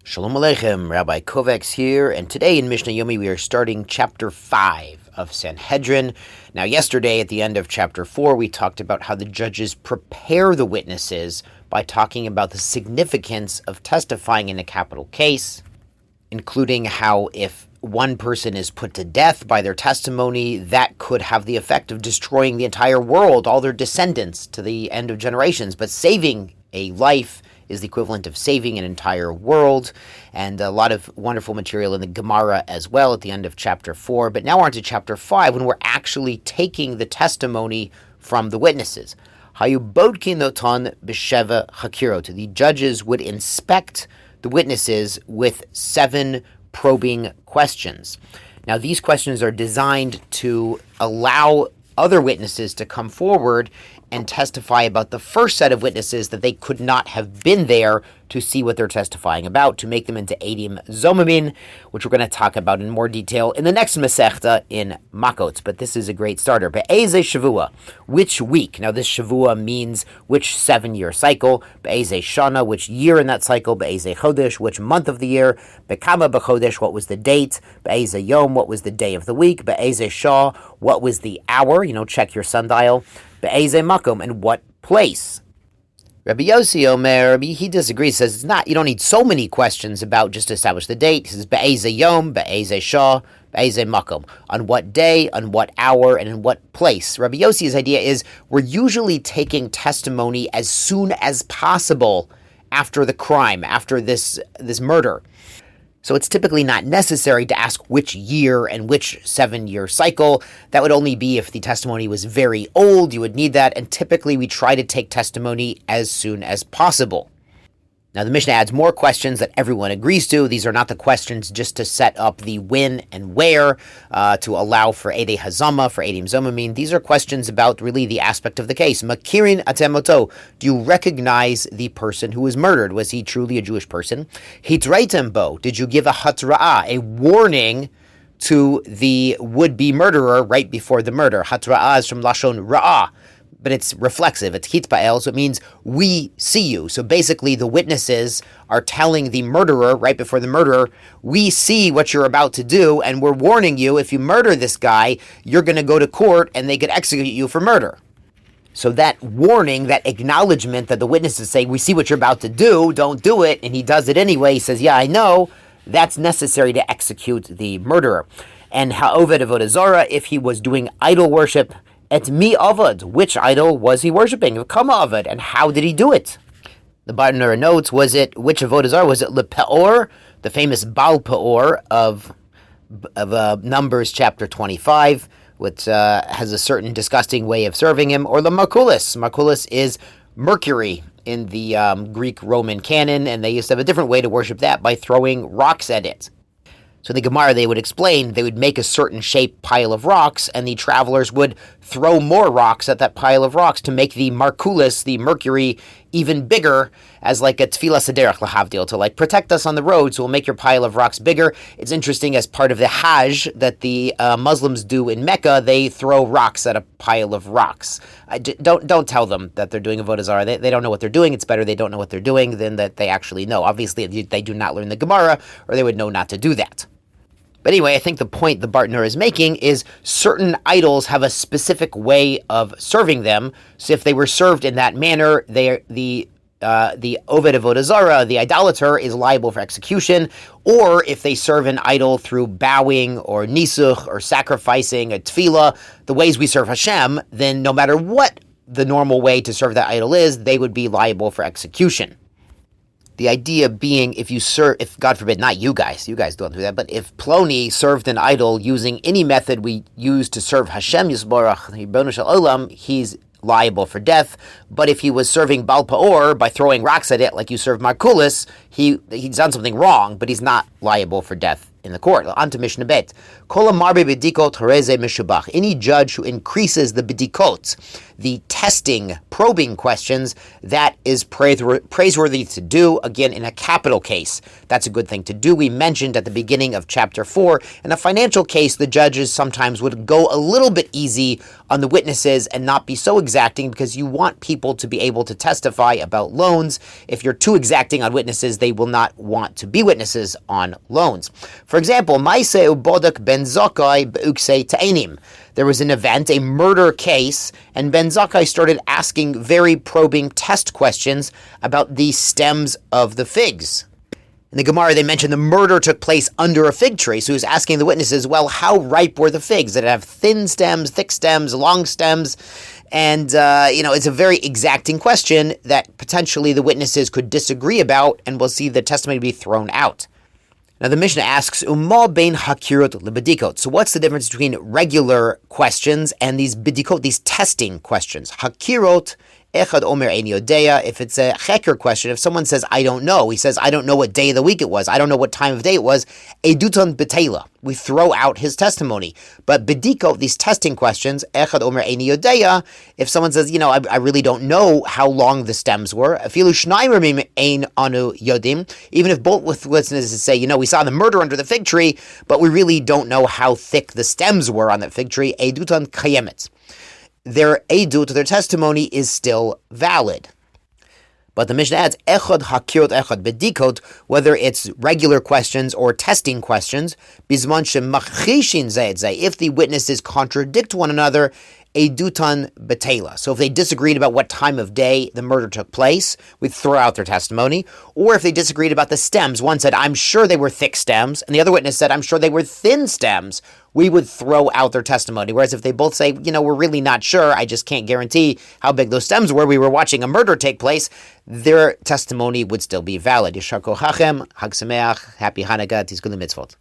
Shalom Aleichem, Rabbi Kovacs here, and today in Mishnah Yomi we are starting chapter 5 of Sanhedrin. Now yesterday at the end of chapter 4 we talked about how the judges prepare the witnesses by talking about the significance of testifying in a capital case, including how if one person is put to death by their testimony, that could have the effect of destroying the entire world, all their descendants, to the end of generations. But saving a life is the equivalent of saving an entire world, and a lot of wonderful material in the Gemara as well at the end of chapter 4. But now we're on to chapter 5, when we're actually taking the testimony from the witnesses. Hayubodkin noton b'sheva hakirot. The judges would inspect the witnesses with 7 probing questions. Now, these questions are designed to allow other witnesses to come forward and testify about the first set of witnesses that they could not have been there to see what they're testifying about, to make them into Eidim Zomamin, which we're going to talk about in more detail in the next Masechta in Makot. But this is a great starter. Be'ezeh Shavua, which week? Now this Shavua means which 7-year cycle. Be'ezeh Shana, which year in that cycle. Be'ezeh Chodesh, which month of the year. Be'kama b'chodesh, what was the date. Be'ezeh Yom, what was the day of the week. Be'ezeh Shah, what was the hour. Check your sundial. Be'ezeh Makom, and what place. Rabbi Yossi Omer, he disagrees, says it's not, you don't need so many questions about just to establish the date. He says, Be'ezeh Yom, Be'ezeh Shah, Be'ezeh Makom. On what day, on what hour, and in what place. Rabbi Yossi's idea is we're usually taking testimony as soon as possible after the crime, after this murder. So it's typically not necessary to ask which year and which 7-year cycle. That would only be if the testimony was very old. You would need that, and typically we try to take testimony as soon as possible. Now the Mishnah adds more questions that everyone agrees to. These are not the questions just to set up the when and where, to allow for Eidei Hazama, for Eidim Zomamin. These are questions about really the aspect of the case. Makirin atemoto, do you recognize the person who was murdered? Was he truly a Jewish person? Hitraitem bo, did you give a hatra'ah, a warning to the would-be murderer right before the murder? Hatra'ah is from Lashon Ra'ah, but it's reflexive. It's hitpa'el, so it means we see you. So basically the witnesses are telling the murderer right before the murder, we see what you're about to do, and we're warning you, if you murder this guy, you're going to go to court and they could execute you for murder. So that warning, that acknowledgement that the witnesses say, we see what you're about to do, don't do it, and he does it anyway, he says, yeah, I know, that's necessary to execute the murderer. And ha'oved avodah zarah, if he was doing idol worship, et mi avad, which idol was he worshiping? Kama avad, and how did he do it? The Bartenura notes, which avodah zarah? Was it lepeor, the famous Baal Peor of Numbers chapter 25, which has a certain disgusting way of serving him, or the Markulis? Markulis is Mercury in the Greek-Roman canon, and they used to have a different way to worship that by throwing rocks at it. So in the Gemara, they would explain, they would make a certain shaped pile of rocks, and the travelers would throw more rocks at that pile of rocks to make the Markulis, the Mercury, even bigger, as like a tefillah sederach lahavdil, to like protect us on the road, so we'll make your pile of rocks bigger. It's interesting, as part of the Hajj that the Muslims do in Mecca, they throw rocks at a pile of rocks. Don't tell them that they're doing avodah zarah. They don't know what they're doing. It's better they don't know what they're doing than that they actually know. Obviously, they do not learn the Gemara, or they would know not to do that. But anyway, I think the point the Bartenura is making is certain idols have a specific way of serving them. So if they were served in that manner, the Oved Avodah Zarah, the idolater, is liable for execution. Or if they serve an idol through bowing or nisuch or sacrificing a tefillah, the ways we serve Hashem, then no matter what the normal way to serve that idol is, they would be liable for execution. The idea being, if God forbid, not you guys don't do that, but if Ploni served an idol using any method we use to serve Hashem Yisborach, Ribono Shel Olam, he's liable for death. But if he was serving Baal Peor by throwing rocks at it, like you serve Markulis, he's done something wrong, but he's not liable for death in the court. On to Mishnah Bet. Kol marbe bidikot hareze mishubach. Any judge who increases the bidikot, the testing, probing questions, that is praiseworthy to do. Again, in a capital case, that's a good thing to do. We mentioned at the beginning of chapter 4, in a financial case, the judges sometimes would go a little bit easy on the witnesses and not be so exacting, because you want people to be able to testify about loans. If you're too exacting on witnesses, they will not want to be witnesses on loans. For example, Maise ubodek ben Zakkai beukse ta'enim. There was an event, a murder case, and Ben Zakkai started asking very probing test questions about the stems of the figs. In the Gemara, they mentioned the murder took place under a fig tree. So he was asking the witnesses, well, how ripe were the figs? Did it have thin stems, thick stems, long stems? And, it's a very exacting question that potentially the witnesses could disagree about, and we'll see the testimony be thrown out. Now the Mishnah asks, Umma bein hakirot lebedikot. So what's the difference between regular questions and these bedikot, these testing questions? Hakirot, echad omer ein yodeya. If it's a cheker question, if someone says, I don't know, he says, I don't know what day of the week it was, I don't know what time of day it was, eduton betela. We throw out his testimony. But bedikot, these testing questions, echad omer ein yodeya, if someone says, I really don't know how long the stems were, afilu shnayim ein anu yodim, even if both witnesses say, we saw the murder under the fig tree, but we really don't know how thick the stems were on that fig tree, eduton kayemet. Their edut, their testimony, is still valid. But the Mishnah adds, echad hakirot echad bedikot, whether it's regular questions or testing questions, bisman shemachchishin zayed zay, if the witnesses contradict one another, edutan betela. So if they disagreed about what time of day the murder took place, we'd throw out their testimony. Or if they disagreed about the stems, one said, I'm sure they were thick stems, and the other witness said, I'm sure they were thin stems, we would throw out their testimony. Whereas if they both say, we're really not sure, I just can't guarantee how big those stems were, we were watching a murder take place, their testimony would still be valid. Yishar Kochachem, Hag Sameach, Happy Hanukkah, Tizkun Mitzvot.